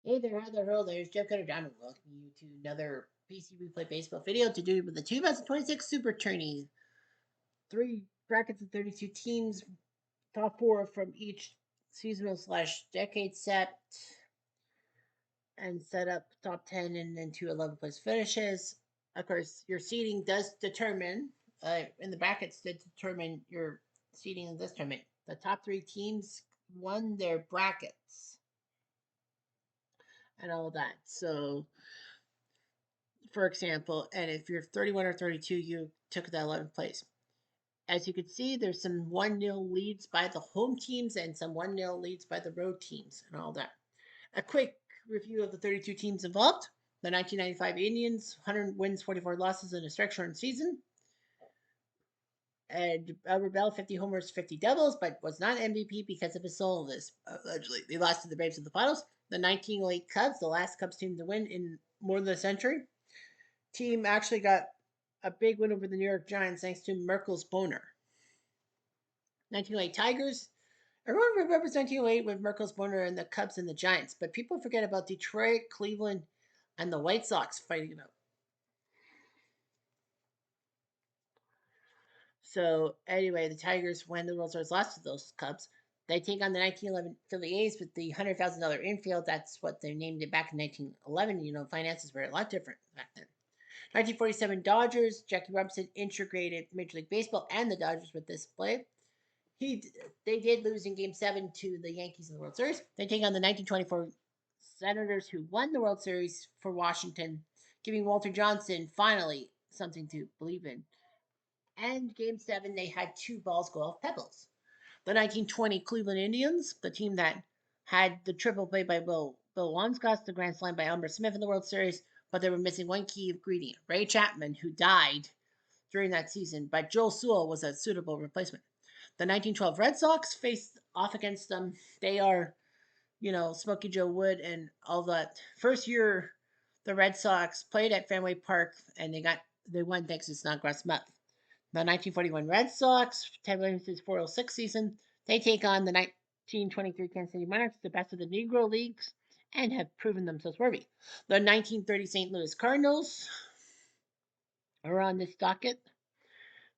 Hey there, how the hell? There's Jeff Cutter Diamond welcoming you to another PC Replay Baseball video to do with the 2026 Super Trny. Three brackets of 32 teams, top four from each seasonal slash decade set, and set up top 10 and then two 11 place finishes. Of course, your seeding does determine, in the brackets, to determine your seeding in this tournament. The top three teams won their brackets and all that. So, for example, and if you're 31 or 32, you took the 11th place. As you can see, there's some 1-0 leads by the home teams and some 1-0 leads by the road teams and all that. A quick review of the 32 teams involved. The 1995 Indians, 100 wins, 44 losses in a strike-shortened season. And Albert Bell, 50 homers, 50 doubles, but was not MVP because of his soloist, allegedly. They lost to the Braves in the finals. The 1908 Cubs, the last Cubs team to win in more than a century. Team actually got a big win over the New York Giants thanks to Merkel's boner. 1908 Tigers. Everyone remembers 1908 with Merkel's boner and the Cubs and the Giants, but people forget about Detroit, Cleveland, and the White Sox fighting it out. So anyway, the Tigers, when the World Series lost to those Cubs, they take on the 1911 Philly A's with the $100,000 infield. That's what they named it back in 1911. You know, finances were a lot different back then. 1947 Dodgers. Jackie Robinson integrated Major League Baseball and the Dodgers with this play. They did lose in Game 7 to the Yankees in the World Series. They take on the 1924 Senators, who won the World Series for Washington, giving Walter Johnson finally something to believe in. And Game 7, they had two balls go off pebbles. The 1920 Cleveland Indians, the team that had the triple play by Bill Wamsgott, the grand slam by Elmer Smith in the World Series, but they were missing one key ingredient, Ray Chapman, who died during that season, but Joel Sewell was a suitable replacement. The 1912 Red Sox faced off against them. They are, Smokey Joe Wood and all that. First year, the Red Sox played at Fenway Park and they won thanks to Snodgrass Muth. The 1941 Red Sox, Ted Williams' 406 season, they take on the 1923 Kansas City Monarchs, the best of the Negro Leagues, and have proven themselves worthy. The 1930 St. Louis Cardinals are on this docket.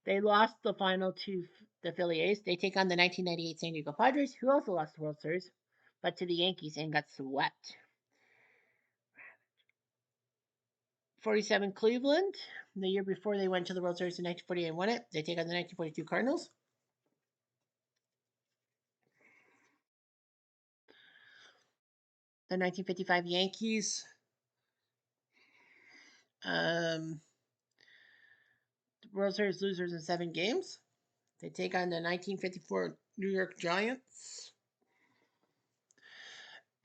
They lost the final to the Philly A's. They take on the 1998 San Diego Padres, who also lost the World Series, but to the Yankees and got swept. 47 Cleveland. The year before they went to the World Series in 1948 and won it. They take on the 1942 Cardinals. The 1955 Yankees. World Series losers in 7 games. They take on the 1954 New York Giants.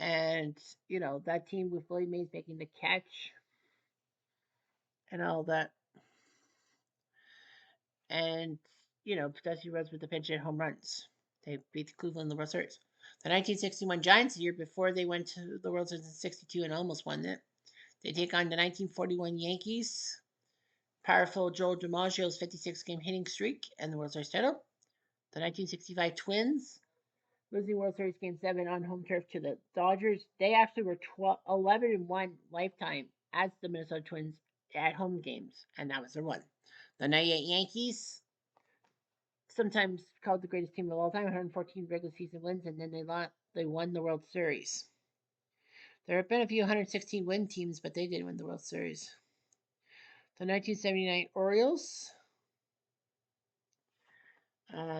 And, that team with Willie Mays making the catch and all that. And, Dusty Rhodes with the pinch hit home runs. They beat the Cleveland in the World Series. The 1961 Giants, the year before they went to the World Series in 62 and almost won it. They take on the 1941 Yankees. Powerful Joe DiMaggio's 56-game hitting streak and the World Series title. The 1965 Twins, losing World Series Game 7 on home turf to the Dodgers. They actually were 11-1 lifetime as the Minnesota Twins at home games, and that was their one. The 98 Yankees, sometimes called the greatest team of all time, 114 regular season wins, and then they won the World Series. There have been a few 116 win teams, but they didn't win the World Series. The 1979 Orioles,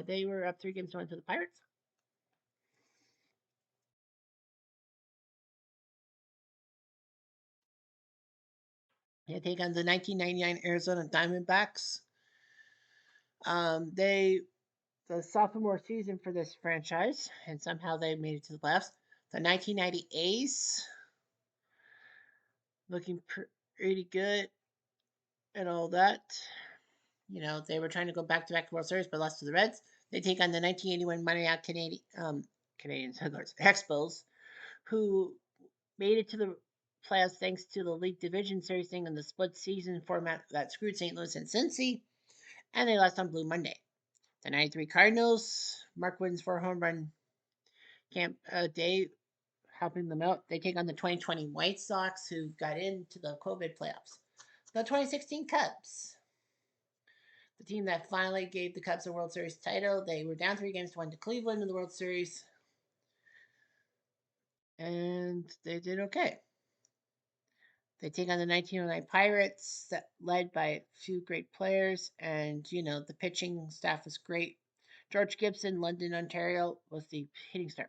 they were up 3-1 to the Pirates. They take on the 1999 Arizona Diamondbacks. The sophomore season for this franchise, and somehow they made it to the playoffs. The 1990 A's, looking pretty good and all that. They were trying to go back-to-back World Series, but lost to the Reds. They take on the 1981 Montreal Canadiens, Expos, who made it to the playoffs thanks to the League Division Series thing and the split season format that screwed St. Louis and Cincy, and they lost on Blue Monday. The 93 Cardinals, Mark Wooden's 4 home run day helping them out. They take on the 2020 White Sox, who got into the COVID playoffs. The 2016 Cubs, the team that finally gave the Cubs a World Series title. They were down 3 games to 1 to Cleveland in the World Series, and they did okay. They take on the 1909 Pirates, led by a few great players, and the pitching staff was great. George Gibson, London, Ontario, was the hitting star.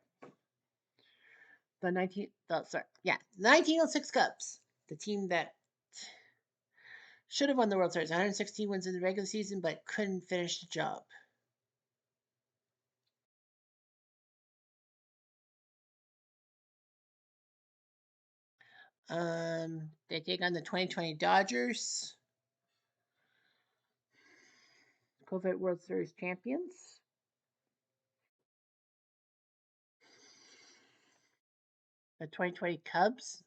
The 1906 Cubs, the team that should have won the World Series, 116 wins in the regular season, but couldn't finish the job. They take on the 2020 Dodgers, COVID World Series champions. The 2020 Cubs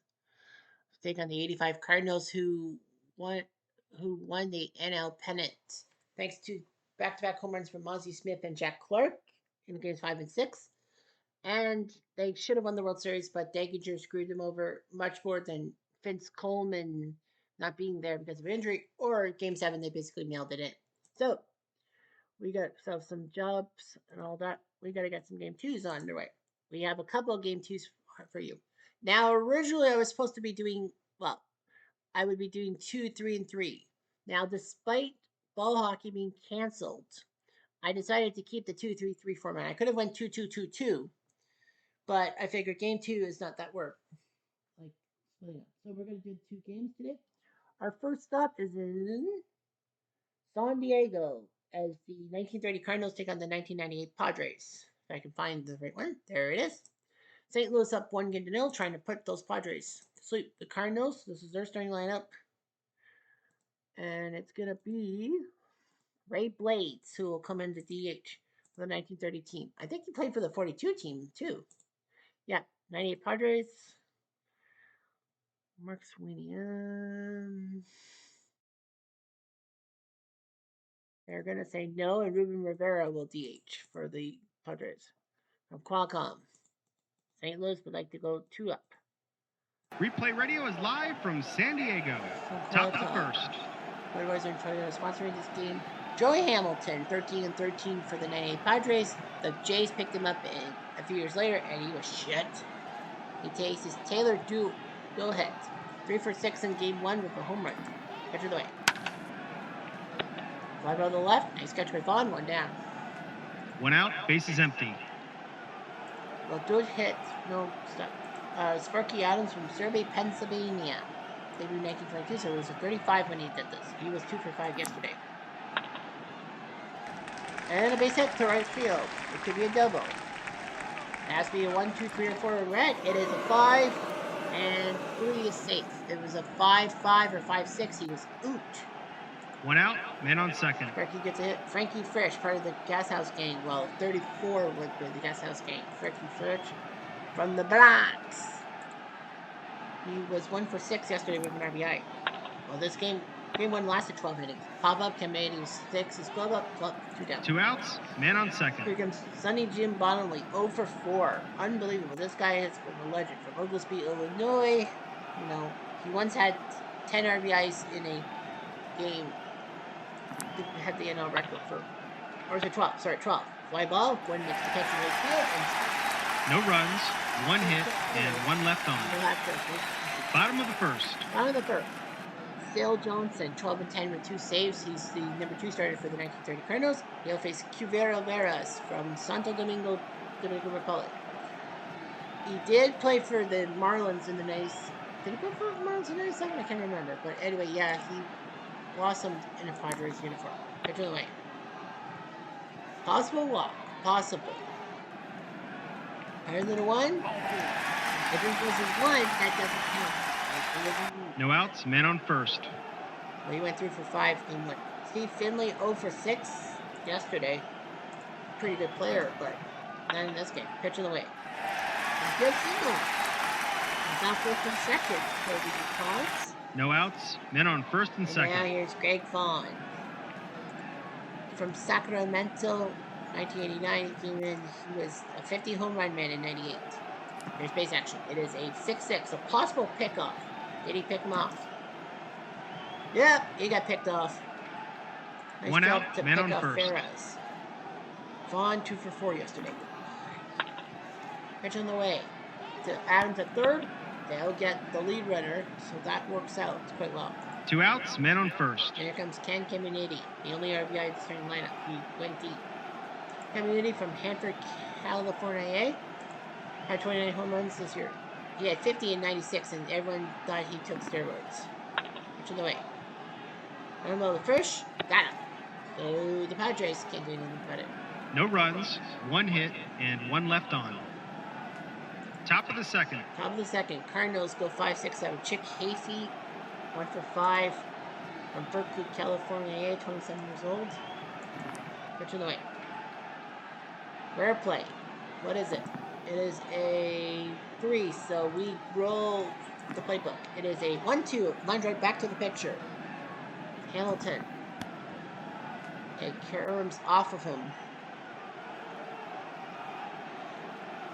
take on the 85 Cardinals, who won the NL pennant thanks to back-to-back home runs from Ozzie Smith and Jack Clark in games 5 and 6. And they should have won the World Series, but Daginger screwed them over much more than Vince Coleman not being there because of injury, or Game 7, they basically mailed it in. So we got some jobs and all that. We got to get some Game 2s on the way. We have a couple of Game 2s for you. Now, originally, I was supposed to be doing, I would be doing 2, 3, and 3. Now, despite ball hockey being canceled, I decided to keep the 2, 3, 3 format. I could have went 2, 2, 2, 2, but I figured Game 2 is not that work. So we're going to do 2 games today. Our first stop is in San Diego as the 1930 Cardinals take on the 1998 Padres. If I can find the right one. There it is. St. Louis up 1-0, trying to put those Padres to sleep. The Cardinals, this is their starting lineup. And it's going to be Ray Blades, who will come into DH for the 1930 team. I think he played for the 42 team, too. Yeah, 98 Padres. Mark Sweeney. They're going to say no, and Ruben Rivera will DH for the Padres. From Qualcomm. St. Louis would like to go 2 up. Replay Radio is live from San Diego. Top of the first. Budweiser and Toyota sponsoring this game. Joey Hamilton, 13 and 13 for the 98 Padres. The Jays picked him up a few years later, and he was shit. He takes his Taylor dual hit. 3 for 6 in Game 1 with a home run. Catch of the way. Fly ball to the left. Nice catch by Vaughn. 1 down. 1 out. Bases empty. Well, dual hit. No stop. Sparky Adams from Survey, Pennsylvania. They do 1922, so it was a 35 when he did this. He was 2 for 5 yesterday. And a base hit to right field. It could be a double. It has to be a 1, 2, 3, or 4 red. It is a 5, and 3 is safe. It was a 5-5 or 5-6. He was oot. 1 out, man on second. Sparky gets a hit. Frankie Frisch, part of the Gas House gang. Well, 34 would be the Gas House gang. Frankie Frisch from the Bronx. He was 1 for 6 yesterday with an RBI. Well, this game 1 lasted 12 innings. Pop-up, Kemedi was 6. His glove up, 2 down. 2 outs, man on second. Here comes Sonny Jim Bonnelly, 0 for 4. Unbelievable. This guy has been a legend from Oglesby, Illinois. He once had 10 RBIs in a game. He had the NL record for, or was it 12? Sorry, 12. Fly ball, Gordon makes the catch in right field. No runs, 1 hit, and 1 left on. Bottom of the first. Sale Johnson, 12 and 10 with 2 saves. He's the number 2 starter for the 1930 Cardinals. He'll face Cuvero Veras from Santo Domingo, Dominican Republic. He did play for the Marlins in the nice. Did he play for the Marlins in the 97? I can't remember. But anyway, yeah, he blossomed in a Padres uniform. Pitch of the way. Possible walk. Possible. Higher than a 1? If it was a 1, that doesn't count. No outs, man on first. Well, he went 3 for 5 in 1. Steve Finley, 0 for 6 yesterday. Pretty good player, but not in this game. Pitch of the way. Good single. He's on first and second. Toby Collins. No outs, men on first and second. Now here's Greg Vaughn. From Sacramento, 1989. He came in. He was a 50 home run man in 98. Here's base action. It is a 6-6, a possible pickoff. Did he pick him off? Yep, he got picked off. Nice One job out, to man pick on off first. Ferraz. Vaughn 2 for 4 yesterday. Pitch on the way to Adams at third. They'll get the lead runner, so that works out quite well. 2 outs, man on first. And here comes Ken Caminiti, the only RBI in the starting lineup. He went deep. Caminiti from Hanford, California, had 29 home runs this year. He had 50 and 96, and everyone thought he took steroids. Pitch on the way. Down below the fish, got him. So the Padres can't do anything about it. No runs, 1 hit, and 1 left on. Top of the second. Top of the second. Cardinals go 5-6-7. Chick Hafey, 1 for 5 from Berkeley, California, 27 years old. Pitch on the way. Rare play. What is it? It is a 3, so we roll the playbook. It is a 1-2. Lined right back to the picture. Hamilton. It caroms off of him.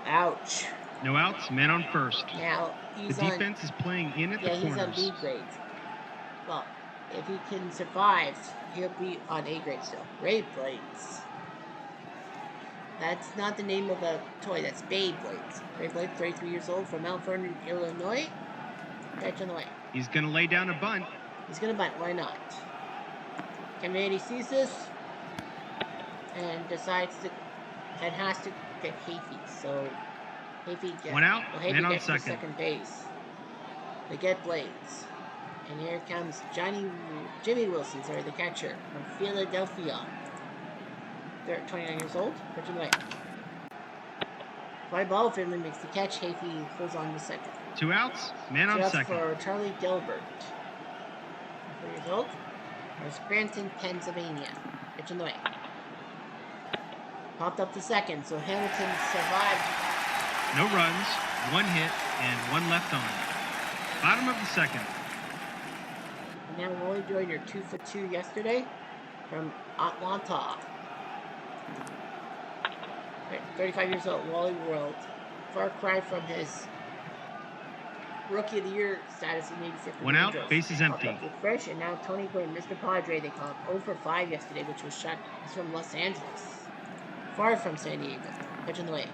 Ouch. No outs, man on first. Now, the defense is playing in at the corners. He's on B grade. Well, if he can survive, he'll be on A grade still. Ray Blades. That's not the name of a toy. That's Beyblades. Ray Blades, 33 years old, from Mount Vernon, Illinois. Pitch on the way. He's going to lay down a bunt. He's going to bunt. Why not? Caminiti sees this and decides to, and has to get Hafey. So Hafey gets 1 out, man on second base. They get Blades. And here comes Jimmy Wilson, the catcher from Philadelphia. They're 29 years old. Pitch on the way. Fly ball, Finley makes the catch. Hafey holds on to second. 2 outs, man on second. For Charlie Gilbert. 4 years old. From Scranton, Pennsylvania. Pitch on the way. Popped up to second, so Hamilton survived. No runs, 1 hit, and 1 left on. Bottom of the second. And now Wally Joyner, 2 for 2 yesterday from Atlanta. 35 years old, Wally World. Far cry from his Rookie of the Year status in 86. 1 out, bases empty. Fresh, and now Tony Gwynn, Mr. Padre, they call him 0 for 5 yesterday, which was shot. He's from Los Angeles. Far from San Diego. Pitch on the way.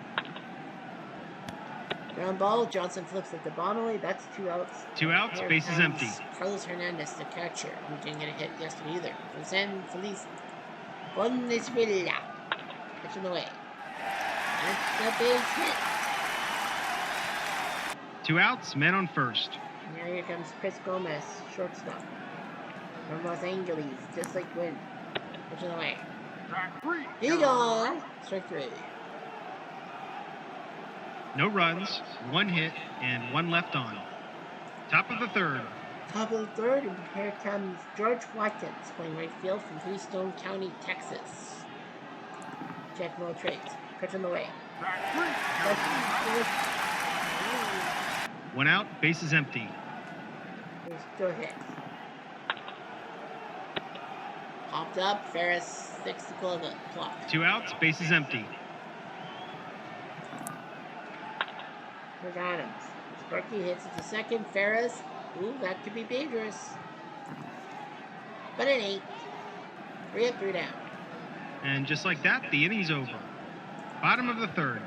Ground ball, Johnson flips it to Bonnelly. That's 2 outs. 2 outs, bases empty. Carlos Hernandez, the catcher, who didn't get a hit yesterday either. From San Feliz Venezuela. Pitch on the way. That's a big hit. 2 outs, men on first. And now here comes Chris Gomez, shortstop. From Los Angeles, just like Gwynn. Pitch on the way. He gone. Strike 3. No runs, 1 hit, and 1 left on. Top of the third. Top of the third, and here comes George Watkins, playing right field from Keystone County, Texas. Jack no trades. Pitch on the way. 1 out, bases empty. He's still hit. Popped up, Ferris 6 to close it. Clock. 2 outs, bases empty. Here's Adams. Sparky hits it to second. Ferris. Ooh, that could be dangerous. But it ain't. 3 up, 3 down. And just like that, the inning's over. Bottom of the third.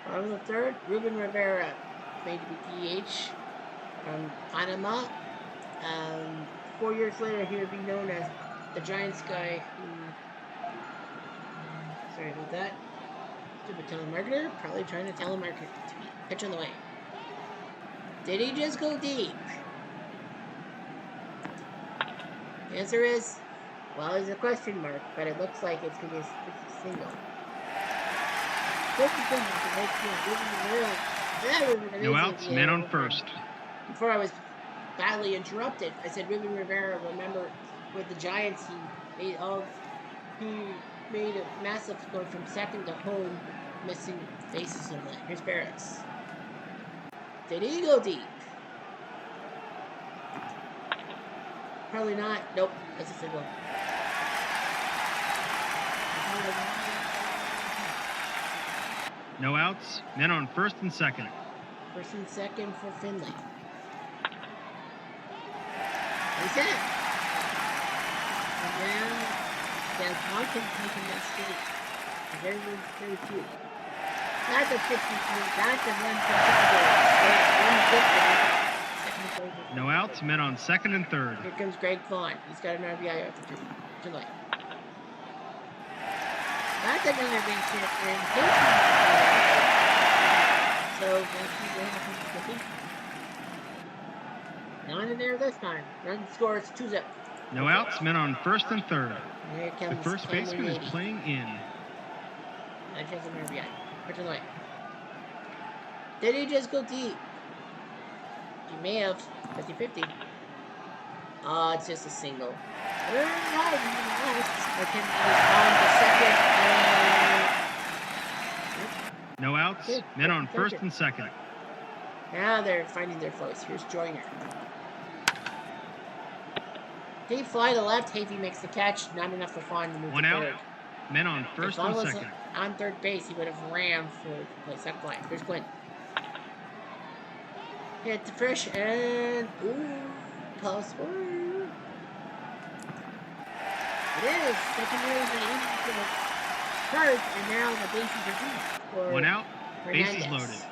Bottom of the third, Ruben Rivera, made to be DH from Panama. 4 years later, he would be known as the Giants guy who... Sorry about that. Stupid telemarketer. Probably trying to telemarket to me. Pitch on the way. Did he just go deep? The answer is, well, there's a question mark, but it looks like it's going to be a single. No outs, men on first. Before I was badly interrupted, I said Ruben Rivera, remember, with the Giants, he made a massive going from second to home, missing bases on that. Here's Barris. Did he go deep? Probably not. Nope. That's a single. No outs. Men on first and second. First and second for Finley. Base hit. And now, Dan Swanson taking that straight. Very, very few. That's a 53. That's a run for No outs. Men on second and third. Here comes Greg Vaughn. He's got an RBI after 3. Tonight. That's another base hit. And so, let's see what happens to the Not in there this time. Run scores 2-zip. No outs. Men on first and third. Here comes the first baseman is playing in. That chance of an RBI. Pitch on the way. Did he just go deep? He may have. 50-50. Oh, it's just a single. No outs. Men on first and second. Now they're finding their voice. Here's Joyner. Deep fly to left. Havey makes the catch. Not enough for Vaughn to move to third. Men on first and second. On third base, he would have ran for play second line. Here's Glenn. Hit the fish and post score. It is secondary for the third, and now the bases are deep. One out. Bases loaded.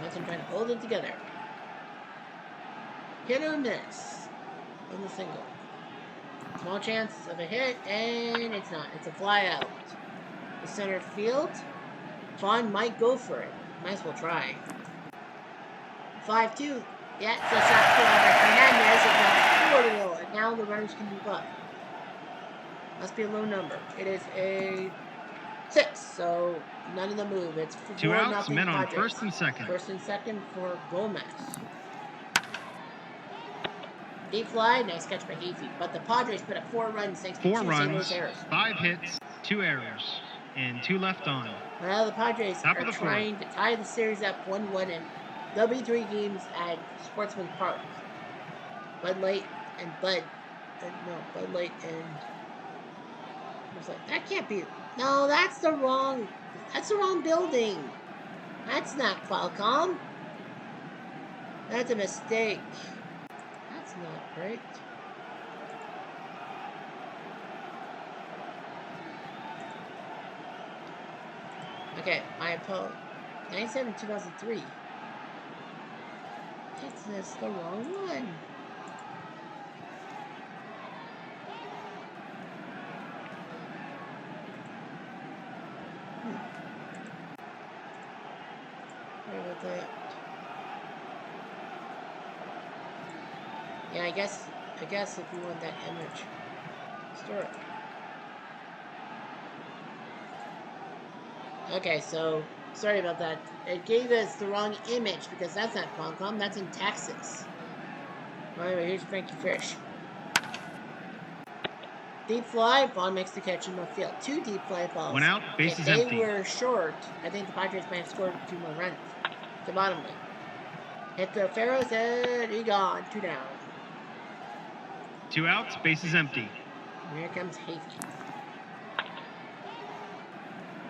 Johnson trying to hold it together. Hit or miss on the single. Small chance of a hit, and it's not. It's a fly out. The center field. Vaughn might go for it. Might as well try. 5-2. Yeah, it's a shot by Fernandez. It's a 4-0, and now the runners can move up. Must be a low number. It is a 6, so none of them move. It's 4-0. 2 outs, men on first and second. First and second for Gomez. Deep fly, nice catch by Havey. But the Padres put up 4 runs thanks to 4 2 runs, errors. 5 hits, 2 errors, and 2 left on. Well, the Padres are trying to tie the series up 1-1, and there'll be 3 games at Sportsman Park. Bud Light and Bud Light and I was like, that can't be. No, that's the wrong building. That's not Qualcomm. That's a mistake. That's not right. Okay, my opponent. 97-2003. That's the wrong one. Where was that? Yeah, I guess if you want that image, store it. Okay, so sorry about that. It gave us the wrong image because that's not Qualcomm. That's in Texas. Well, anyway, here's Frankie Fish. Deep fly. Vaughn makes the catch in left field. 2 deep fly balls. 1 out. Bases empty. If they were short, I think the Padres might have scored 2 more runs. To bottom line. Hit the Pharaoh's head. He gone. 2 down. 2 outs. Bases empty. And here comes Havey.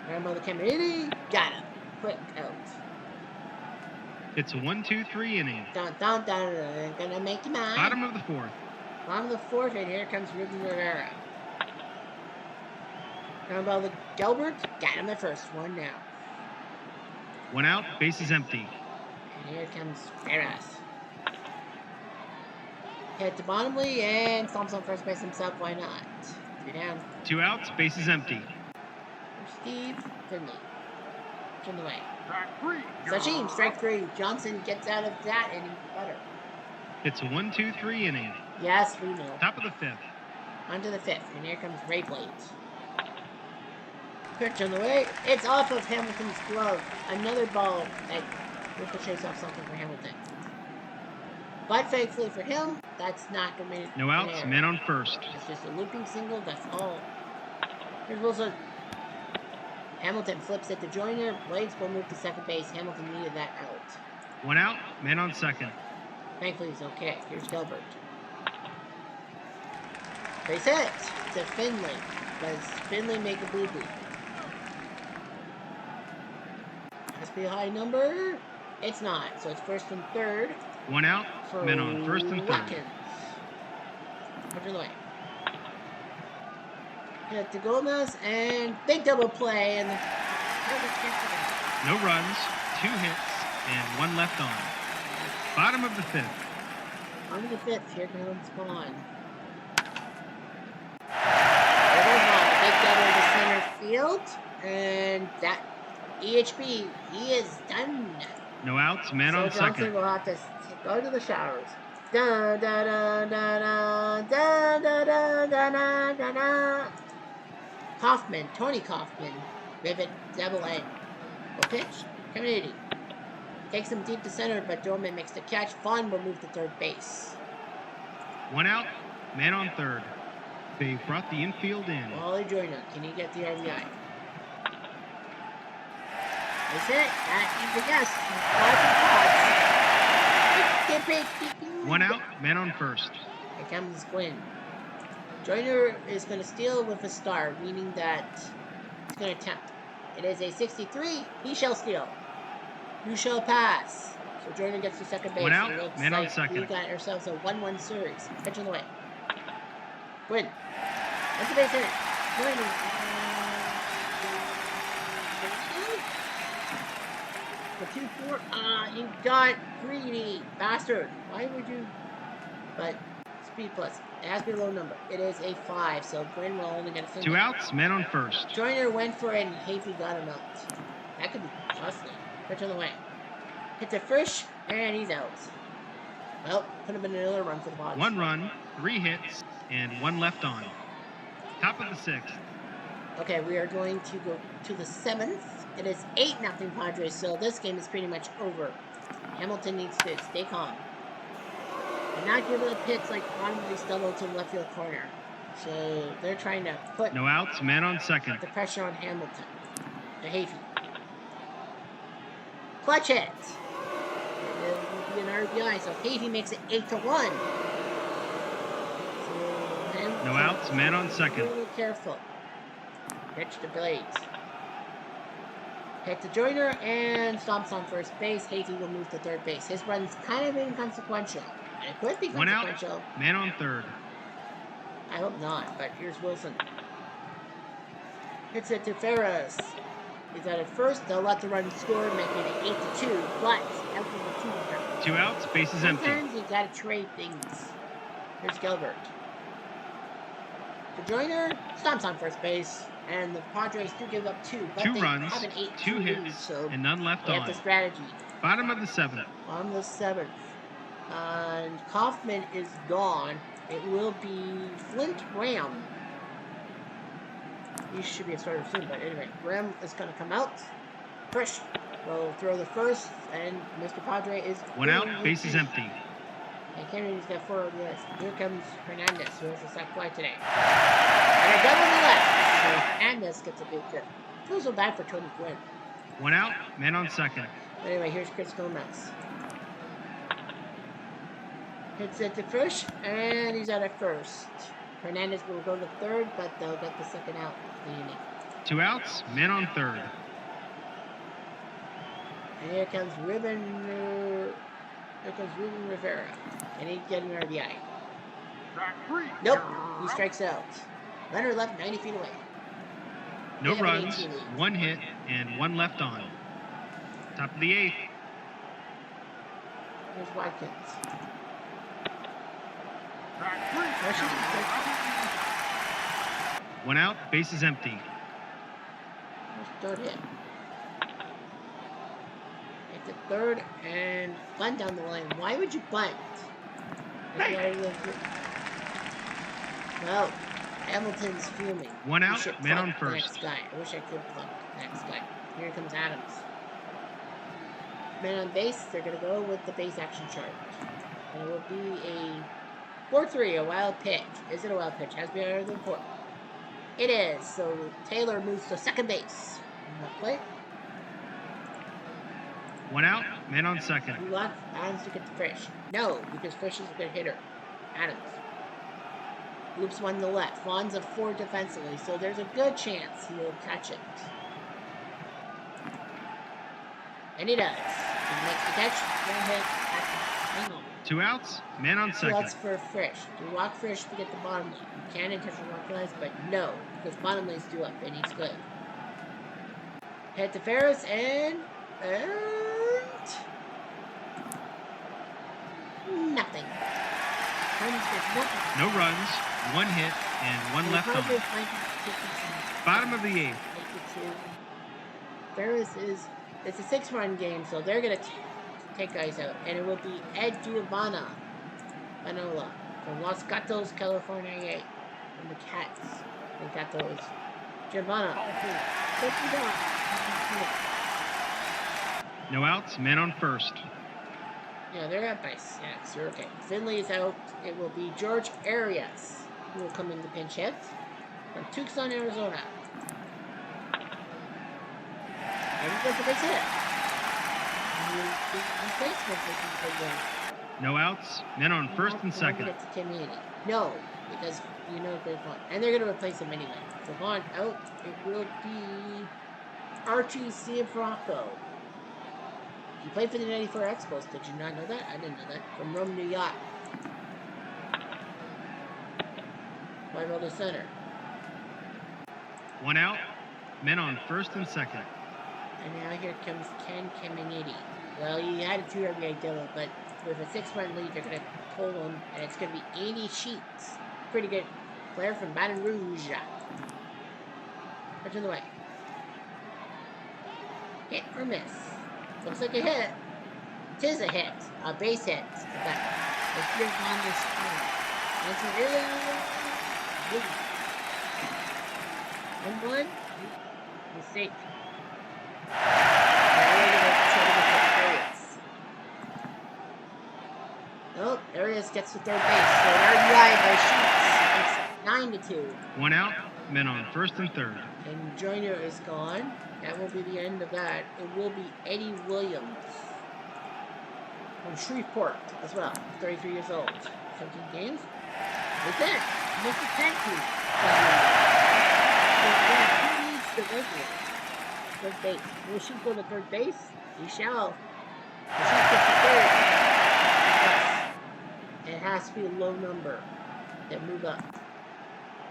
Rambo the Camarini. Got him. Quick out. It's a 1-2-3 inning. Dun. Gonna make you mine. Bottom of the 4th. Bottom of the 4th, and here comes Ruben Rivera. Rambo the Gilbert. Got him at first. 1 now. 1 out. Bases empty. And here comes Ferris. Hit to Bottomley and stomps on first base himself. Why not? 3 down. 2 outs. Bases empty. Steve Finley. Turn the way. Sachin, strike 3. Johnson gets out of that inning better. It's a 1-2-3 inning. Yes, we know. Top of the 5th. On to the 5th, and here comes Ray Blades. Pitch on the way. It's off of Hamilton's glove. Another ball that ricochets off something for Hamilton. But thankfully for him, that's not going to be no outs, men on first. It's just a looping single, that's all. Here's Wilson. Hamilton flips it to Joyner. Blades will move to second base. Hamilton needed that out. 1 out, men on second. Thankfully he's okay. Here's Gilbert. Base hit to Finley. Does Finley make a boo-boo? be a high number. It's not. So it's first and third. One out. Men on first and third. Watkins. Put it away. Hit to Gomez and big double play and no runs, 2 hits, and 1 left on. Bottom of the 5th. On to the 5th. Here comes Vaughn. Big double to center field, and that EHB, he is done. No outs, man on Johnson second. Will have to go to the showers. Da da da da da da da da da da da. Kaufman, Tony Kaufman, Rivet, double A. Will pitch, Kennedy. Takes him deep to center, but Dorman makes the catch. Vaughn will move to third base. 1 out, man on third. They brought the infield in. Wally Joyner, can he get the RBI? That's it. That is a guess. 1 out, man on first. Here comes Gwynn. Joyner is going to steal with a star, meaning that he's going to attempt. It is a 63. He shall steal. You shall pass. So Joyner gets to second base. 1 out, man on second. We got ourselves a 1-1 series. Pitch on the way. Gwynn. That's the base hit. Joyner. The 2-4. You got greedy. Bastard. Why would you? But speed plus. It has to be a low number. It is a 5, so Gwynn will only get a single. 2 outs, man on first. Joyner went for it, and Hafey got him out. That could be costly. Pitch on the way. Hit the fish, and he's out. Well, could have been another run for the Pods. 1 run, 3 hits, and 1 left on. Top of the 6th. Okay, we are going to go to the 7th. It is 8-0 Padres, so this game is pretty much over. Hamilton needs to stay calm. And not give it a pitch like honorably stumbled to the left field corner. So they're trying to put no outs, man on second. The pressure on Hamilton. To Hafey. Clutch it. It will be an RBI, so Hafey makes it 8-1. So no outs, man on second. A little careful. Pitch to Blades. Hit to Joyner and stomps on first base. Hafey will move to third base. His run's kind of inconsequential. And it could be consequential. 1 out, man on third. I hope not, but here's Wilson. Hits it to Ferris. He's at first. They'll let the run score, making it 8-2. But after the 2 outs, bases empty. Sometimes you gotta trade things. Here's Gilbert. To Joyner, stomps on first base, and the Padres do give up 2. But 2 they runs, have an 2 hits, lead, so and none left they on. have the strategy. Bottom of the 7th. On the 7th. And Kaufman is gone. It will be Flint Graham. He should be a starter soon, but anyway, Graham is going to come out. Push will throw the first, and Mr. Padre is 1 out, base is empty. And Kennedy's got 4 on the list. Here comes Hernandez, who has a sack fly today. And a double on the left. So Hernandez gets a big hit. Feels so bad for Tony Gwynn. 1 out, man on second. Anyway, here's Chris Gomez. Hits it to first, and he's out at first. Hernandez will go to third, but they'll get the second out of the inning. 2 outs, man on third. And here comes Ruben Rivera. And he's getting an RBI. Nope, he strikes out. Runner left 90 feet away. No runs, 1 hit, and 1 left on. Top of the 8th. Here's Watkins. 1 out, base is empty. Third hit. Hit the third and bunt down the line. Why would you bunt? Well, Hamilton's fuming. 1 out, man on first. Next guy. I wish I could plunk next guy. Here comes Adams. Man on base, they're going to go with the base action chart. And it will be a 4-3, a wild pitch. Is it a wild pitch? Has to be higher than 4. It is. So Taylor moves to second base. Play. 1 out, man on second. You want Adams to get the Fish? No, because Fish is a good hitter. Adams. Loops 1 to the left. Vaughn's a 4 defensively, so there's a good chance he'll catch it. And he does. He makes the catch. One hit. Hang on. 2 outs. Man on second. 2 outs for Frisch. Do you walk Frisch to get the bottom lane? You can intentionally walk lines, but no, because bottom lane's due up and he's good. Head to Ferris and nothing. No runs, 1 hit, and 1 left on. Bottom of the 8th. Ferris it's a 6-run game, so they're gonna take guys out, and it will be Ed Giovanna Manola from Los Gatos, California, from the Cats. The Gatos. Giovanna. No outs, men on first. Yeah, they're up by 6. You're okay. Finley is out. It will be George Arias who will come in the pinch hit from Tucson, Arizona. And he gets a base hit. No outs, men on first and second. No, because you know they're fun. And they're going to replace him anyway. So Vaughn out. It will be Archie Cianfrocco. He played for the 94 Expos. Did you not know that? I didn't know that. From Rome, New York. Five over center. 1 out. Men on first and second. And now here comes Ken Caminiti. Well, he had a 2 RBI double, but with a 6-run lead, they're going to pull him, and it's going to be 80 Sheets. Pretty good player from Baton Rouge. Pitch in the way. Hit or miss? Looks like a hit. Tis a hit. A base hit. But if you're on this corner, it's a really good. 1-1. Mistake. Oh, Arias gets to third base. So an RBI by Sheets. It's 9-2. 1 out. Men on first and third. And Joyner is gone. That will be the end of that. It will be Eddie Williams from Shreveport as well. 33 years old. 17 games. That's it. Mr. Tanky. Who needs the regular? Third base. Will she go to third base? He shall. If she gets to third, it has to be a low number that move up.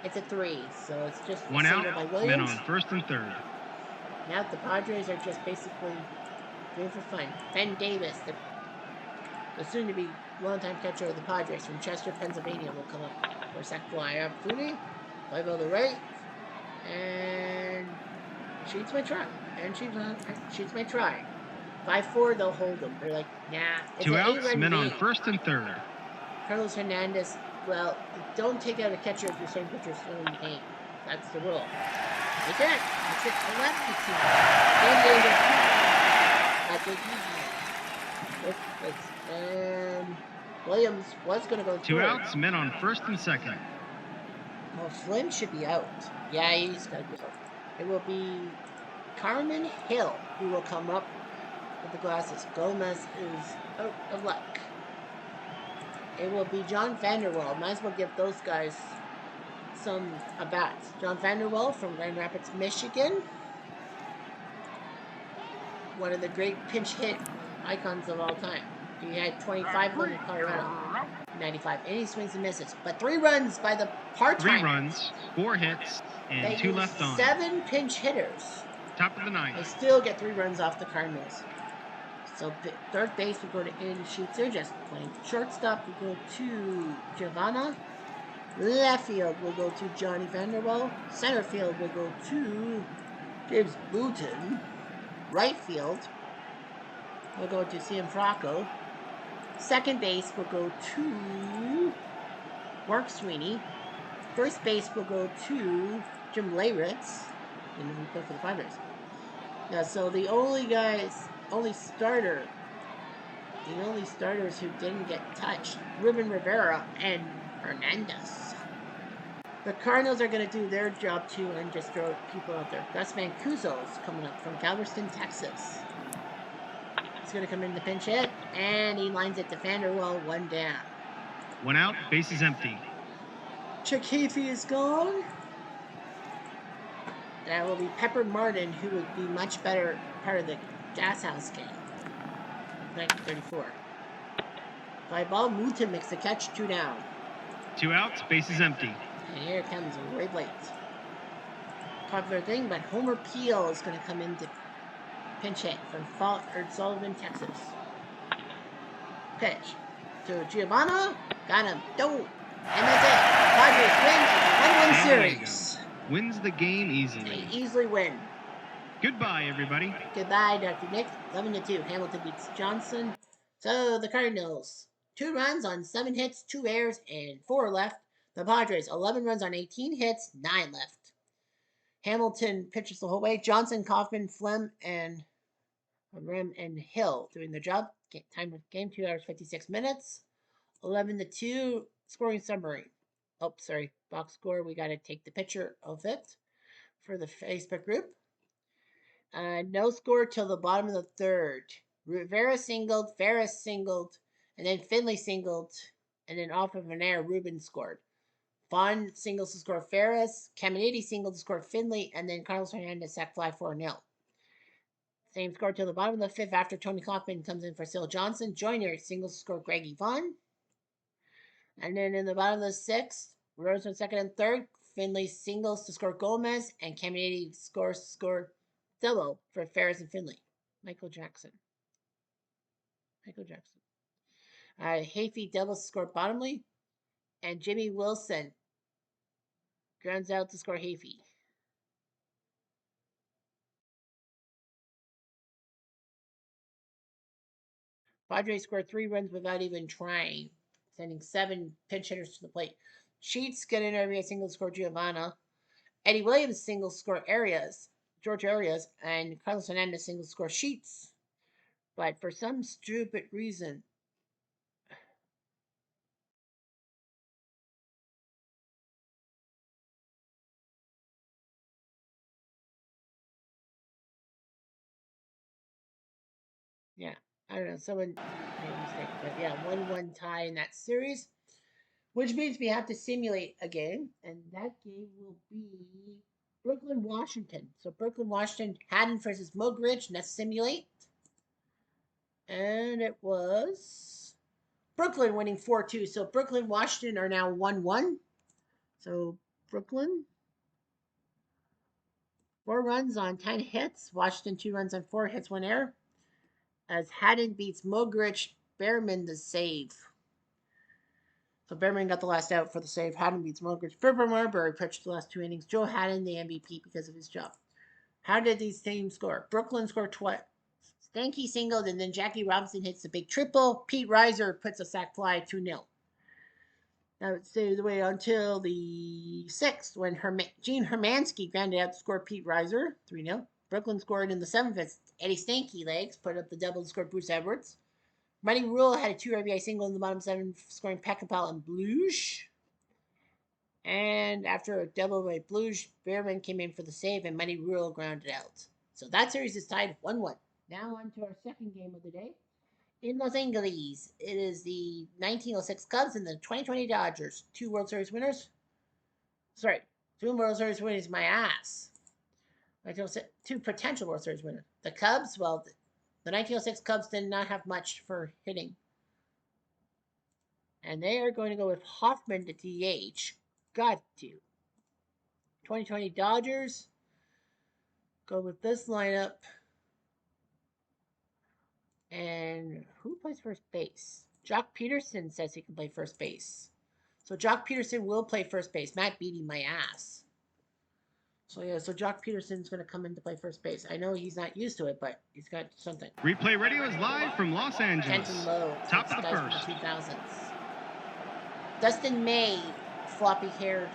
It's a 3, so it's just 1 out. by Williams. Men on first and third. Now the Padres are just basically doing for fun. Ben Davis, the soon-to-be longtime catcher of the Padres from Chester, Pennsylvania, will come up for a sac fly opportunity. 5 on the right, and Sheets may try. And Sheets may try. 5-4, they'll hold them. They're like, nah. It's 2 outs, men game. on first and third. Carlos Hernandez, well, don't take out a catcher if your starting pitcher is still in the game. That's the rule. They did. It's it. 11-2. And Williams was going to go 2 outs, men on first and second. Well, Flynn should be out. Yeah, he's got to be out. It will be Carmen Hill who will come up with the glasses. Gomez is out of luck. It will be John Vanderwall. Might as well give those guys some at-bats. John Vanderwall from Grand Rapids, Michigan. One of the great pinch hit icons of all time. He had 25 of them in Colorado. 95. And he swings and misses. But 3 runs by the part-time. 3 runs, 4 hits, and they 2 left on. 7 pinch hitters. Top of the 9th. They still get 3 runs off the Cardinals. So third base will go to Andy Sheets. They're just playing. Shortstop will go to Giovanna. Left field will go to Johnny Vanderwall. Center field will go to James Booton. Right field will go to Cianfrocco. Second base will go to Mark Sweeney. First base will go to Jim Leyritz. And he played for the Padres. Yeah, so the only starters who didn't get touched, Ruben Rivera and Hernandez. The Cardinals are going to do their job too and just throw people out there. Gus Mancuso is coming up from Galveston, Texas. He's going to come in the pinch hit, and he lines it to Vanderwall, 1 down. 1 out, base is empty. Chuck Heafy is gone. That will be Pepper Martin, who would be much better part of the Gas House game. 1934. Fly ball, Muta makes the catch, 2 down. 2 outs, bases empty. And here comes Ray Blake. Popular thing, but Homer Peel is going to come in to pinch hit from Sullivan, Texas. Pitch to Giovanna. Got him. Don't. And that's it. Padres win. 1-1 series. Wins the game easily. They easily win. Goodbye, everybody. Goodbye, Dr. Nick. 11-2. Hamilton beats Johnson. So the Cardinals, 2 runs on 7 hits, 2 errors, and 4 left. The Padres, 11 runs on 18 hits, 9 left. Hamilton pitches the whole way. Johnson, Kaufman, Flem, and Rem and Hill doing their job. Time of game 2 hours 56 minutes. 11-2 scoring summary. Oh, sorry, box score. We got to take the picture of it for the Facebook group. No score till the bottom of the third. Rivera singled, Ferris singled, and then Finley singled, and then off of an error, Rubin scored. Vaughn singles to score Ferris, Caminiti singled to score Finley, and then Carlos Hernandez sack fly 4-0. Same score till the bottom of the fifth after Tony Kaufman comes in for Syl Johnson. Joyner singles to score Greggy Vaughn. And then in the bottom of the sixth, runners on second and third, Finley singles to score Gomez, and Caminiti score double for Ferris and Finley. Michael Jackson. Hayfie doubles to score Bottomley, and Jimmy Wilson grounds out to score Hayfie. Padres scored 3 runs without even trying, sending 7 pinch hitters to the plate. Sheets get an RBI single to score Giovanna. Eddie Williams single score George Arias, and Carlos Hernandez single score Sheets. But for some stupid reason, yeah, I don't know, someone made a mistake. But yeah, 1-1 tie in that series, which means we have to simulate a game, and that game will be Brooklyn, Washington. So Brooklyn, Washington, Haddon versus Mogridge, and that's simulate. And it was Brooklyn winning 4-2. So Brooklyn, Washington are now 1-1. So Brooklyn, 4 runs on 10 hits. Washington, 2 runs on 4 hits, 1 error. As Haddon beats Mogridge, Behrman the save. So Behrman got the last out for the save. Haddon beats Mogridge. Fibber Marbury pitched the last 2 innings. Joe Haddon the MVP because of his job. How did these teams score? Brooklyn scored twice. Stanky singled, and then Jackie Robinson hits the big triple. Pete Reiser puts a sac fly, 2-0. Now it stayed away until the 6th when Gene Hermansky grounded out to score Pete Reiser, 3-0. Brooklyn scored in the 7th. Eddie Stanky legs put up the double to score Bruce Edwards. Muddy Rule had a 2 RBI single in the bottom 7, scoring Pacapal and Bluge. And after a double by Bluge, Behrman came in for the save, and Muddy Rule grounded out. So that series is tied 1-1. Now on to our second game of the day. In Los Angeles, it is the 1906 Cubs and the 2020 Dodgers. 2 World Series winners. 2 World Series winners, my ass. 2 potential World Series winners. The Cubs, well, the 1906 Cubs did not have much for hitting. And they are going to go with Hoffman to DH. Got to. 2020 Dodgers go with this lineup. And who plays first base? Jock Peterson says he can play first base. So Jock Peterson will play first base. Matt Beatty, my ass. So Jock Peterson's going to come in to play first base. I know he's not used to it, but he's got something. Replay Radio is live from Los Angeles. Kenton Lowe. Top of the first. From the 2000s. Dustin May, floppy-haired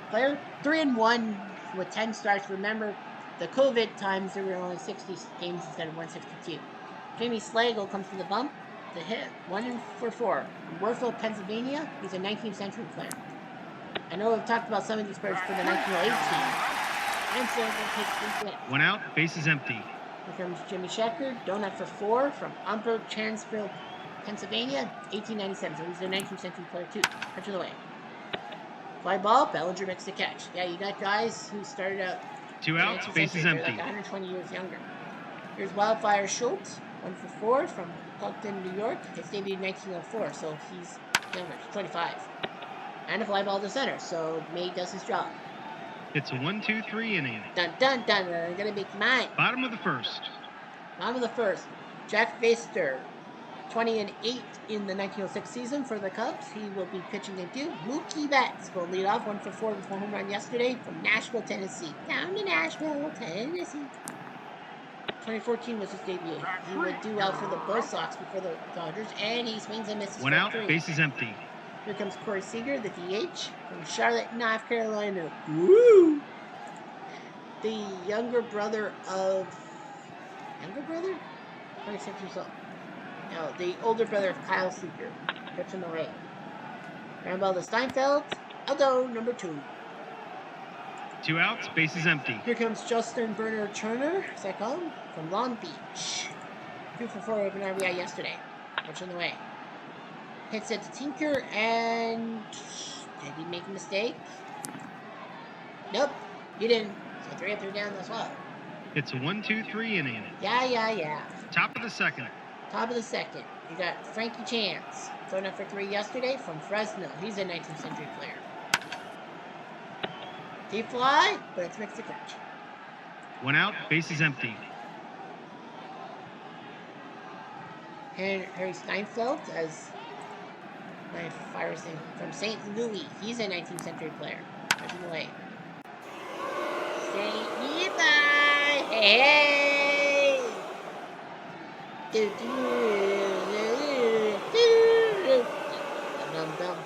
player. 3-1 with 10 starts. Remember, the COVID times, there were only 60 games instead of 162. Jamie Slagle comes to the bump. The hit, 1-4. From Warfield, Pennsylvania. He's a 19th century player. I know we've talked about some of these players for the 1908 team. And so we'll take 3 wins. 1 out, bases empty. Here comes Jimmy Sheckard, donut for 4 from Umber, Chancefield, Pennsylvania, 1897. So he's a 19th century player too. Pitch of the way. Fly ball, Bellinger makes the catch. Yeah, you got guys who started out 2 outs, bases empty. like 120 years younger. Here's Wildfire Schultz, 1 for 4 from Compton, New York. His debut in 1904, so he's younger, 25. And a fly ball to center, so May does his job. It's a 1-2-3 inning. Dun dun dun, I'm gonna make mine. Bottom of the first. Bottom of the first, Jack Pfister, 20 and 8 in the 1906 season for the Cubs. He will be pitching debut. Mookie Betts will lead off 1 for 4 with a home run yesterday from Nashville, Tennessee. Down to Nashville, Tennessee. 2014 was his debut. He would do well for the Bull Sox before the Dodgers, and he swings and misses. 1 out, bases empty. Here comes Corey Seager, the DH from Charlotte, North Carolina. Woo! The younger brother? 26 years old. No, the older brother of Kyle Seager. Pitching away. Ground ball to Steinfeld. I'll go number 2. 2 outs, bases empty. Here comes Justin Bernard Turner, as I call him, from Long Beach. 2 for 4 with an RBI yesterday. Pitching away. Hits it to Tinker, and did he make a mistake? Nope, he didn't. So 3 up, 3 down as well. It's a 1-2-3 inning. Yeah. Top of the second. Top of the second. You got Frankie Chance, thrown up for 3 yesterday from Fresno. He's a 19th century player. Deep fly, but it's mixed to catch. 1 out, bases empty. Harry Steinfeld, as my fire thing, from St. Louis. He's a 19th century player. Pitching away. St. Louis! Hey! Dum-dum-dum.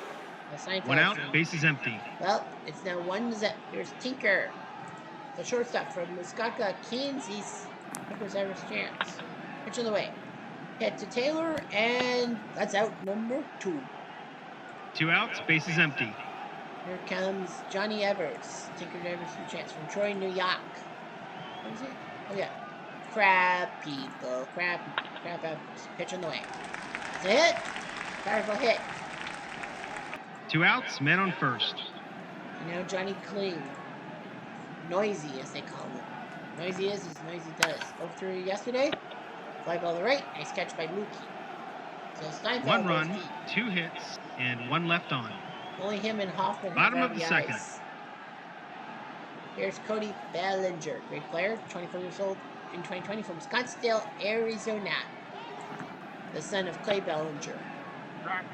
1 out, bases empty. Well, it's now 1-0. Here's Tinker, the shortstop from Muskaka, Kansas. Tinker's average chance. Pitch on the way. Hit to Taylor, and that's out number 2. 2 outs, bases empty. Here comes Johnny Evers. Tinker's average chance from Troy, New York. What is it? Oh, yeah. Crab people. Crab Evers. Pitch on the way. It's a hit. Powerful hit. 2 outs, man on first. And now Johnny Kling. Noisy, as they call him. Noisy is as noisy does. 0-3 yesterday. Fly ball to the right. Nice catch by Mookie. So Steinfeld 1 run, 2 hits, and 1 left on. Only him and Hoffman. Bottom of the second. Here's Cody Bellinger. Great player. 24 years old in 2020 from Scottsdale, Arizona. The son of Clay Bellinger.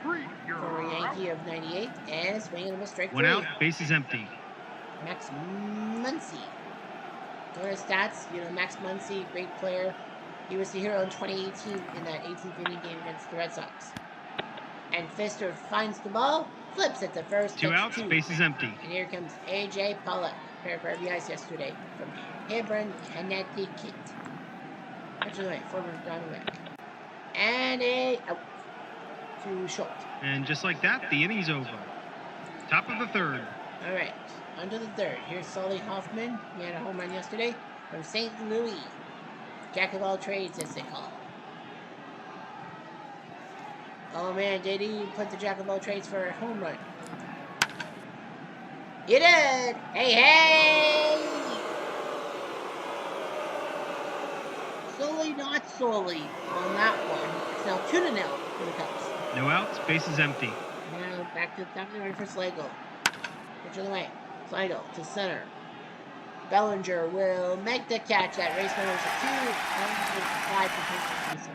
Former Yankee of 98, and swinging a strike 1 out, bases empty. Max Muncy. Go to stats, Max Muncy, great player. He was the hero in 2018 in that 18th inning game against the Red Sox. And Pfister finds the ball, flips it to first. 2 outs, bases empty. And here comes A.J. Pollock, pair of RBIs yesterday from Hebron, Connecticut. Pitch away, former Dominic. And a out. Too short. And just like that, the inning's over. Top of the third. All right, on to the third. Here's Sully Hoffman. He had a home run yesterday from St. Louis. Jack of all trades, as they call him. Oh man, did he put the Jack of all trades for a home run? He did! Hey! Sully, not Sully on that one. It's now 2-0 for the Cubs. No outs, bases empty. Now back to the top of the order for Slagle. Pitch on the way. Slagle to center. Bellinger will make the catch. That race number is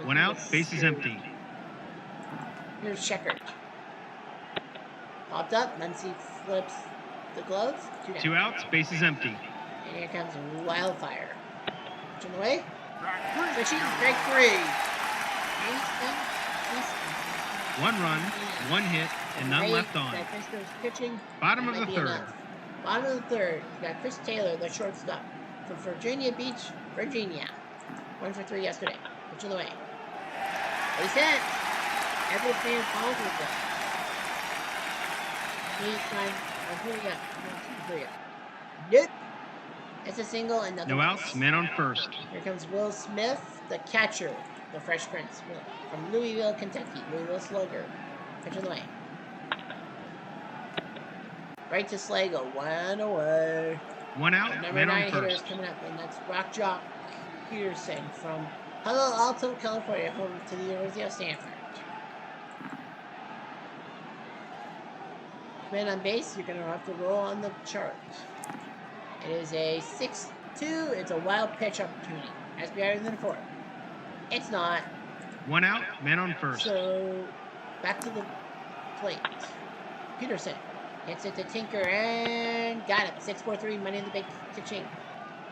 2. 1 out, bases empty. Here's Sheckert. Popped up. Muncy flips the gloves. 2 outs, bases empty. And here comes Wildfire. Pitch on the way. Switching, strike 3. 1 run, 1 hit, and none left on. Pitching. Bottom of the third. Bottom of the third, you got Chris Taylor, the shortstop from Virginia Beach, Virginia. 1 for 3 yesterday. Pitch of the way. Base hit. Every fan falls with them. 8, 9, 3. Nope. It's a single and nothing. No outs, man on first. Here comes Will Smith, the catcher, the Fresh Prince, from Louisville, Kentucky. Louisville Slugger. Pitch of the way. Right to Slagle. 1 away. 1 out, Number man 9 on hitter is first. coming up, and that's Rock Jock Peterson from Palo Alto, California, home to the University of Stanford. Man on base, you're going to have to roll on the chart. It is a 6-2. It's a wild pitch opportunity. Has to be higher than a 4. It's not. 1 out, man on first. So, back to the plate. Peterson hits it to Tinker and got it. 6-4-3, money in the bank pitching.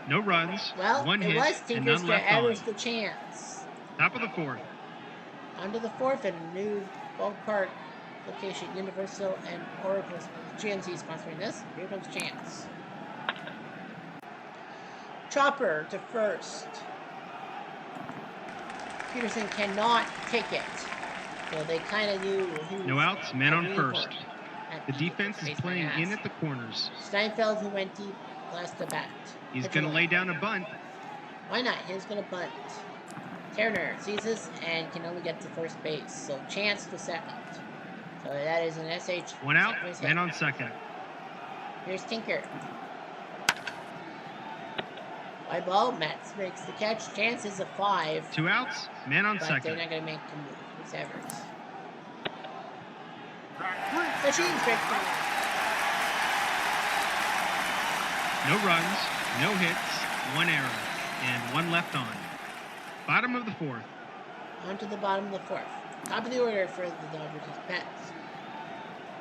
No runs, well, 1 hit, was and none left on. the chance. Top of the 4th. On to the 4th at a new ballpark location, Universal and Oracle's GMC sponsoring this. Here comes Chance. Chopper to first. Peterson cannot take it. So they kind of knew he was no outs, man on first. The defense is playing in at the corners. Steinfeld, who went deep last to bat. He's going to lay down a bunt. Why not? He's going to bunt. Turner sees this and can only get to first base. So Chance to second. So that is an SH. 1 out, man on second. Here's Tinker. White ball, Metz makes the catch. Chance is a 5. 2 outs, man on second. They're not going to make the move. Who's Evers? Machine strike 3. No runs, no hits, 1 error, and 1 left on. Bottom of the 4th. On to the bottom of the 4th. Top of the order for the Dodgers is Betts.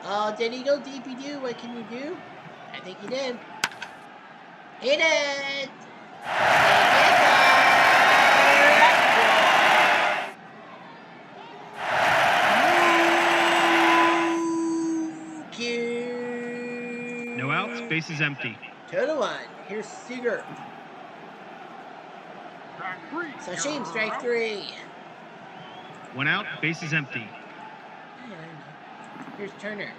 Oh, did he go DP2? What can you do? I think he did. Hit it! No outs, base is empty. 2-1. Here's Seager. Sashim, strike 3. 1 out, base is empty. Yeah, here's Turner.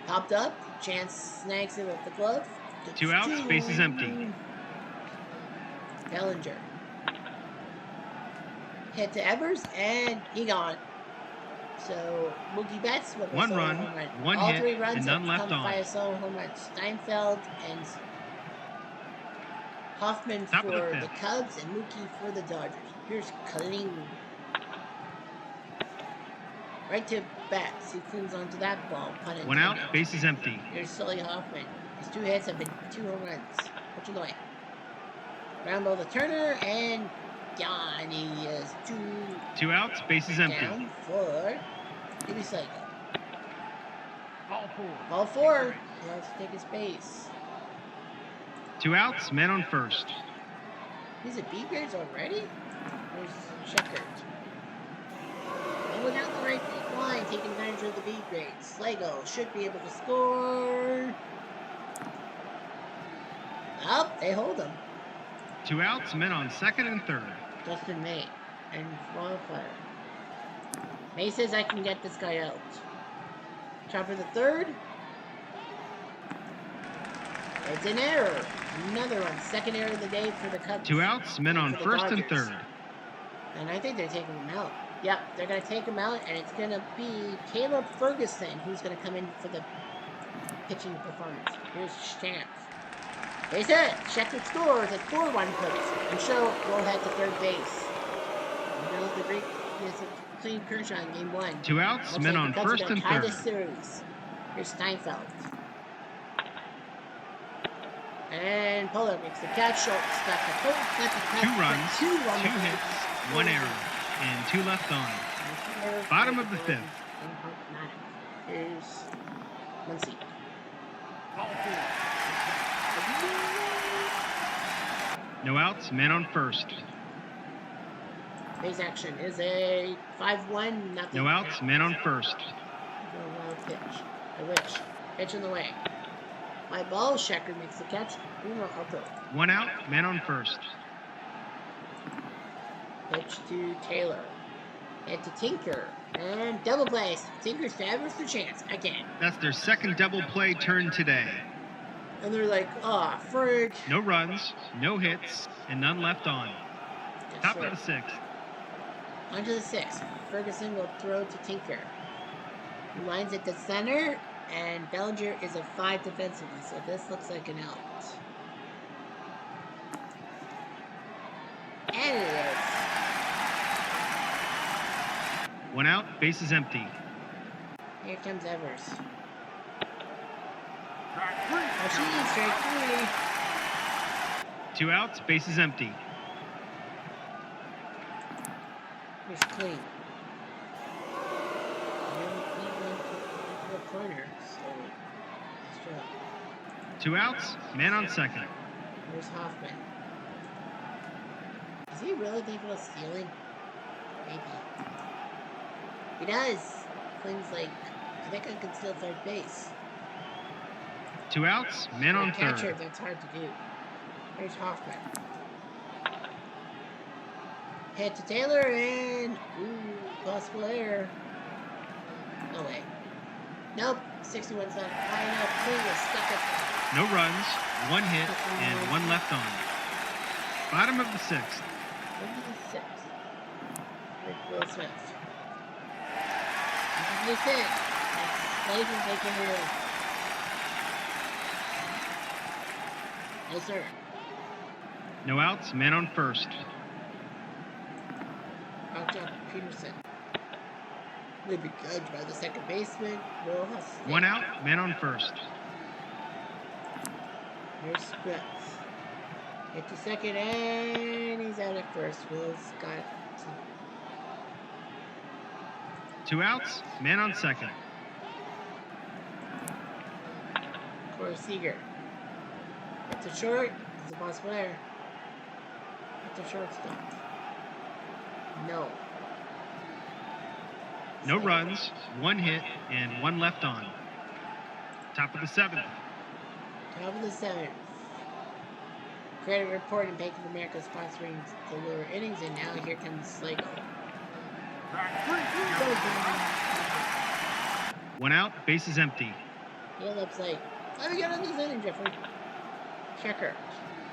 Popped up. Chance snags it with the glove. 2 outs, base is empty. Bellinger. Hit to Evers, and he gone. So, Mookie Betts with a 1 solo run, home run. 1 All hit, 3 runs and none have left come on. by a solo home run. Steinfeld and Hoffman Top for of the the 5th. Cubs and Mookie for the Dodgers. Here's Kling. Right to Betts. He clings onto that ball. 1 out, base is empty. Here's Sully Hoffman. His 2 hits have been 2 home runs. Pitch away. Ground ball to Turner, and Johnny is 2 outs, base is empty. down for Jimmy Slagle. Ball 4. Ball 4. He has to take his base. 2 outs, man on first. He's at B grades already? There's Sheckert. Going down the right line, taking advantage of the B grades. Slagle should be able to score. Oh, they hold him. 2 outs, men on second and third. Justin May and Wildfire. May says I can get this guy out. Chopper the third. It's an error. Another one. Second error of the day for the Cubs. 2 outs, men on first and third. And I think they're taking him out. Yep, they're going to take him out, and it's going to be Caleb Ferguson who's going to come in for the pitching performance. Here's Chance. Base hit. Sheckert scores at 4-1 Cubs. And Show will head to third base. And that was the great clean Kershaw in game 1. 2 outs, men on first and third. This series. Here's Steinfeld. And Polar makes the catch. Schultz got the full 2 runs, 2 hits, 1 error, and 2 left on. Bottom of the 5th. Here's Muncy. No outs, man on first. Base action is a 5-1, nothing. No outs, man on first. No wild pitch. I wish. Pitch in the way. My ball, Sheckert makes the catch. 1 out, man on first. Pitch to Taylor. Hit to Tinker. And double plays. Tinker's to Evers to Chance again. That's their second double play turn today. And they're like, frig. No runs, no hits, and none left on. Top of the 6th. On to the 6th. Ferguson will throw to Tinker. He lines it to center, and Bellinger is a 5 defensively, so this looks like an out. One out, base is empty. Here comes Evers. Strike 3. 2 outs, base is empty. Here's clean. The corner, so nice job. 2 outs, man on second. Here's Hoffman. Is he really capable of stealing? Maybe. He does. Clean's like, I think I can steal third base. 2 outs, man on third. Catcher, that's hard to do. Here's Hoffman. Hit to Taylor and possible error. No way. Nope. 61 left. High enough. Clean was stuck at that. No runs, 1 hit, and 1 left on. Bottom of the 6th. Bottom of the 6th. With Will Smith. This is it. It's making it in. Yes, sir. No outs, man on first. Out job, Peterson. Will be judged by the second baseman. Rojas. 1 out, man on first. Here's Scripps. Hit to second, and he's out at first. Will's got it. 2 outs, man on second. Corey Seager. It's a short. It's a possible error. It's a shortstop. No. No runs, 1 hit, and 1 left on. Top of the 7th. Top of the 7th. Credit report and Bank of America sponsoring the lower innings, and now here comes Slago. 1 out, base is empty. He looks like, let me get on this inning, Jeffrey. Checker.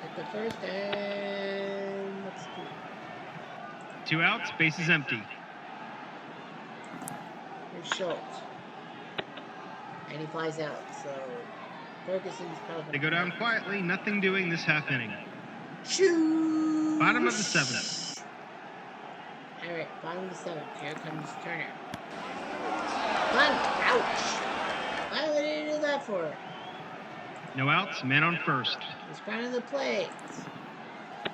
At the first, and let's do it. 2 outs, base is empty. Here's Schultz. And he flies out, so Ferguson's probably... They go down quietly, nothing doing this half inning. Shoo! Bottom of the 7th. Alright, bottom of the 7th. Here comes Turner. Bunt! Ouch! Why would he do that for? No outs, man on first. He's front of the plate.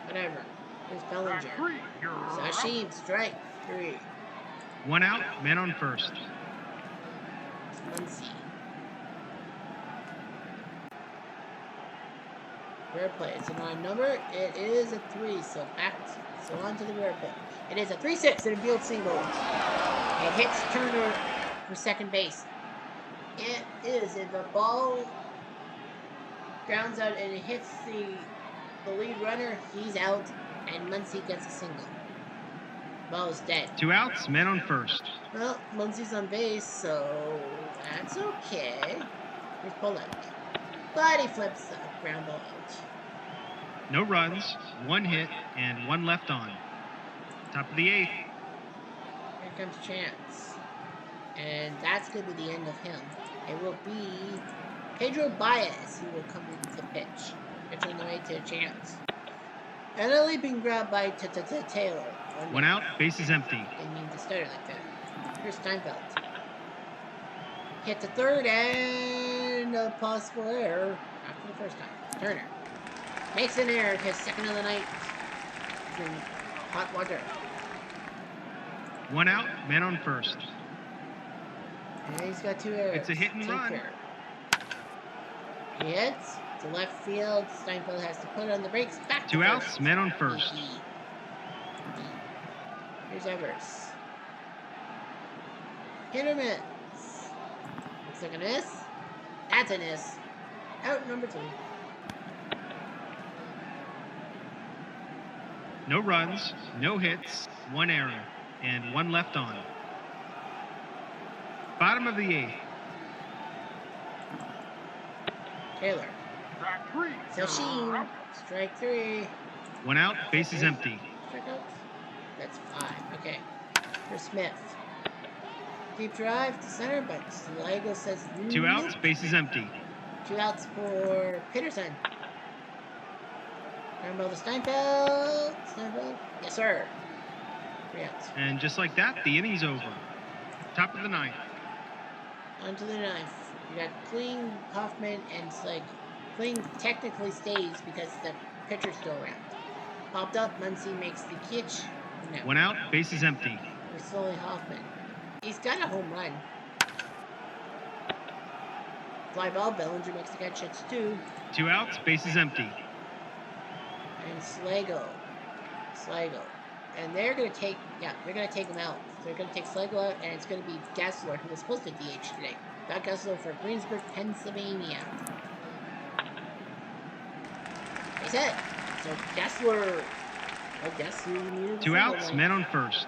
Whatever. Here's Bellinger. Sashim, strike 3. 1 out, man on first. It's Muncy. Rare play. It's an odd number. It is a 3, so on to the rare play. It is a 3-6 and a field single. It hits Turner for second base. It is, if the ball grounds out and it hits the lead runner, he's out, and Muncy gets a single. Ball is dead. 2 outs, man on first. Well, Muncy's on base, so that's okay. Here's Bullock. But he flips the ground ball out. No runs, 1 hit, and 1 left on. Top of the 8th. Here comes Chance. And that's going to be the end of him. It will be Pedro Baez who will come in to pitch. Pitch on the way to Chance. And a leaping grab by Taylor. 1 out, base is empty. Didn't mean to start it like that. Here's Steinfeld. Hit the third and a possible error after the first time. Turner makes an error, his second of the night. He's in hot water. 1 out, man on first. And he's got 2 errors. It's a hit and run. He hits to left field. Steinfeld has to put on the brakes. Back to 2 outs, first. man on first. Here's Evers. Hit or miss. Looks like a miss. That's a miss. Out number 3. No runs, no hits, 1 error, and 1 left on. Bottom of the 8th. Taylor. Sashim. Strike 3. 1 out, base is empty. Strikeouts? That's 5. Okay. For Smith. Deep drive to center, but Slago says 2 nope. outs, base is empty. 2 outs for Peterson. Rambo to Steinfeld. Steinfeld. Yes, sir. 3 outs. And just like that, the inning's over. Top of the ninth. Onto the ninth. You got Kling, Hoffman, and Slagle. Kling technically stays because the pitcher's still around. Popped up, Muncy makes the catch. No. 1 out, bases empty. We're slowly Hoffman. He's got a home run. Fly ball, Bellinger makes the catch. It's 2. 2 outs, bases empty. And Slagle. And they're going to take, they're going to take him out. They're going to take Slagle out, and it's going to be Gessler, who was supposed to DH today. Got Gessler for Greensburg, Pennsylvania. Base hit. So Gessler. I guess he needed 2 outs, men on first.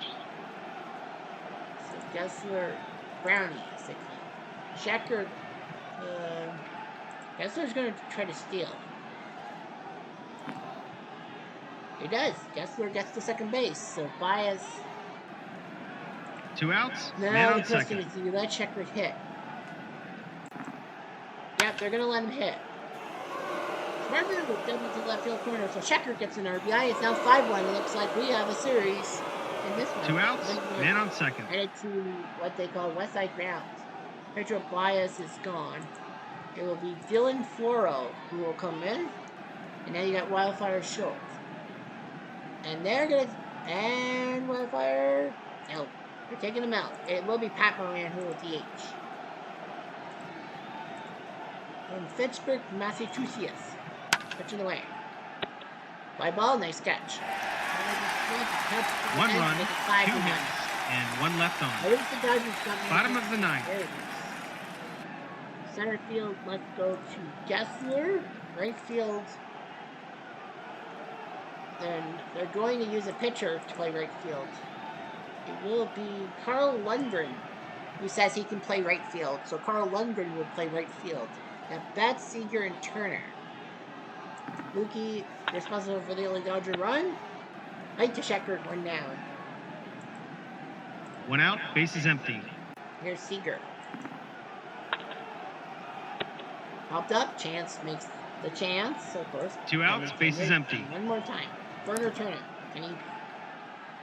So Gessler, Brownie, basically. Schecker, Gessler's going to try to steal. He does. Gessler gets to second base, so Bias. 2 outs, now man the on question second. is, do you let Schecker hit? Yep, they're going to let him hit. Remember with double to left field corner, so Schecker gets an RBI. It's now 5-1. It looks like we have a series in this one. 2 outs, man on second. Headed to what they call West Side grounds. Pedro Bias is gone. It will be Dylan Floro who will come in. And now you got Wildfire Schultz. And they're going to... And Wildfire... No, they're taking him out. It will be Pat Moran who will DH. From Fitchburg, Massachusetts. Pitching away. Fly ball, nice catch. 1 run, 2 hits, and 1 left on. Bottom of the ninth. Center field, let's go to Gessler. Right field. Then they're going to use a pitcher to play right field. It will be Carl Lundgren, who says he can play right field. So Carl Lundgren will play right field. Now Betts, Seager, and Turner. Mookie, responsible for the only Dodger run. Right to Schecker, 1 down. 1 out, bases empty. Here's Seager. Popped up, Chance makes the chance, of course. 2 outs, bases empty. One more time. Burner Turner. Can he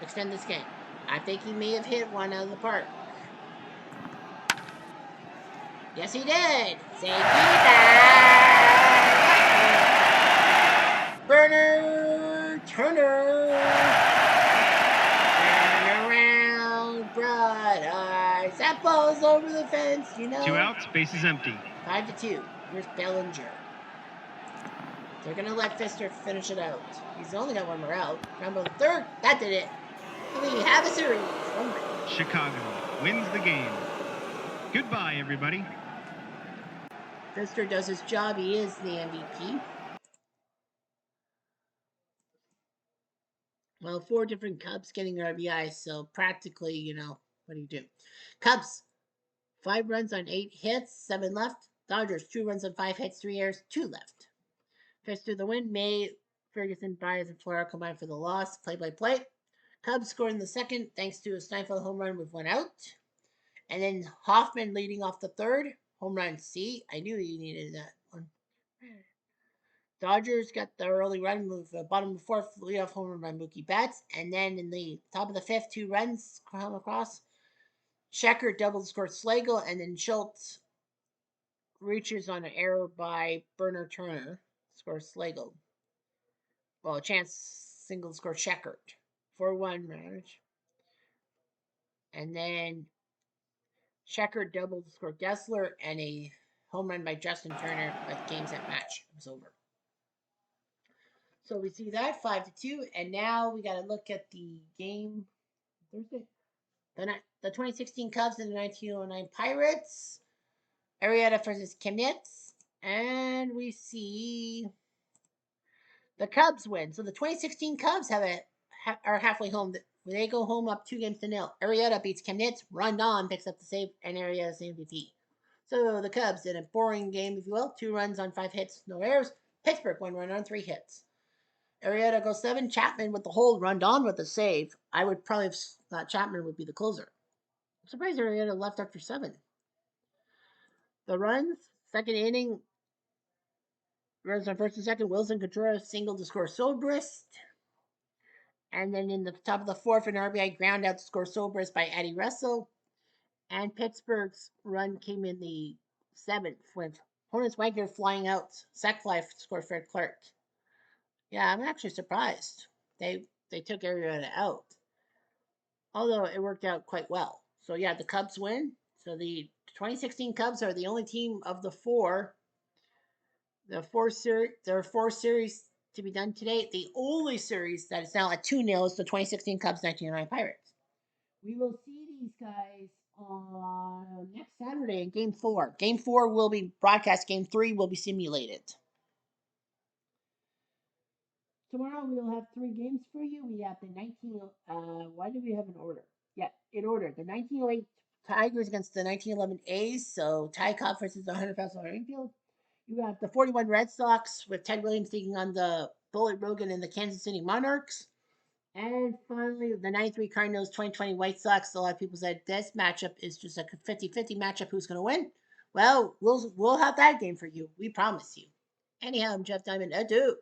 extend this game? I think he may have hit one out of the park. Yes, he did. Say Burner Turner. Turn around, bright eyes. That ball's over the fence, you know. 2 outs, bases empty. 5-2. Here's Bellinger. They're going to let Fister finish it out. He's only got 1 more out. Rumble third. That did it. We have a series. Chicago wins the game. Goodbye, everybody. Fister does his job. He is the MVP. Well, 4 different Cubs getting RBIs, so practically, you know, what do you do? Cubs, 5 runs on 8 hits, 7 left. Dodgers, 2 runs on 5 hits, 3 errors, 2 left. Fister the win. May, Ferguson, Bias, and Flora combined for the loss. Play-by-play. Cubs scored in the second thanks to a Steinfeld home run with 1 out. And then Hoffman leading off the third. Home run. See, I knew you needed that one. Dodgers got the early run with the bottom of the 4th leadoff home run by Mookie Betts. And then in the top of the 5th, 2 runs come across. Schecker double scored Slagle, and then Schultz reaches on an error by Burner Turner. Scores Slagle. Well, a chance single score Schecker. 4-1 marriage. And then Schecker double scored Gessler, and a home run by Justin Turner, but game's at match. It was over. So we see that 5-2, and now we got to look at the game Thursday. The 2016 Cubs and the 1909 Pirates. Arrieta versus Chemnitz, and we see the Cubs win. So the 2016 Cubs are halfway home. They go home up 2-0. Arrieta beats Chemnitz. Rondon picks up the save, and Arrieta's MVP. So the Cubs in a boring game, if you will. 2 runs on 5 hits, no errors. Pittsburgh 1 run on 3 hits. Arrieta goes 7. Chapman with the hold. Rondon with the save. I would probably have thought Chapman would be the closer. I'm surprised Arrieta left after 7. The runs, second inning, runs on first and second. Wilson Contreras single to score Sobrist. And then in the top of the 4th, an RBI ground out to score Sobrist by Addie Russell. And Pittsburgh's run came in the 7th with Honus Wagner flying out sac fly score for Clark. Yeah, I'm actually surprised. They took Arrieta out, although it worked out quite well. So yeah, the Cubs win. So the 2016 Cubs are the only team of the four. There are four series to be done today. The only series that is now at 2-0 is the 2016 Cubs 1909 Pirates. We will see these guys on next Saturday in Game 4. Game 4 will be broadcast. Game 3 will be simulated. Tomorrow we will have 3 games for you. We have the 19. Why do we have an order? Yeah, in order. The 1908 Tigers against the 1911 A's. So tie conference is $100,000 infield. You have the 41 Red Sox with Ted Williams taking on the Bullet Rogan and the Kansas City Monarchs. And finally, the 93 Cardinals 2020 White Sox. A lot of people said this matchup is just a 50-50 matchup. Who's going to win? Well, we'll have that game for you. We promise you. Anyhow, I'm Jeff Diamond. Adieu.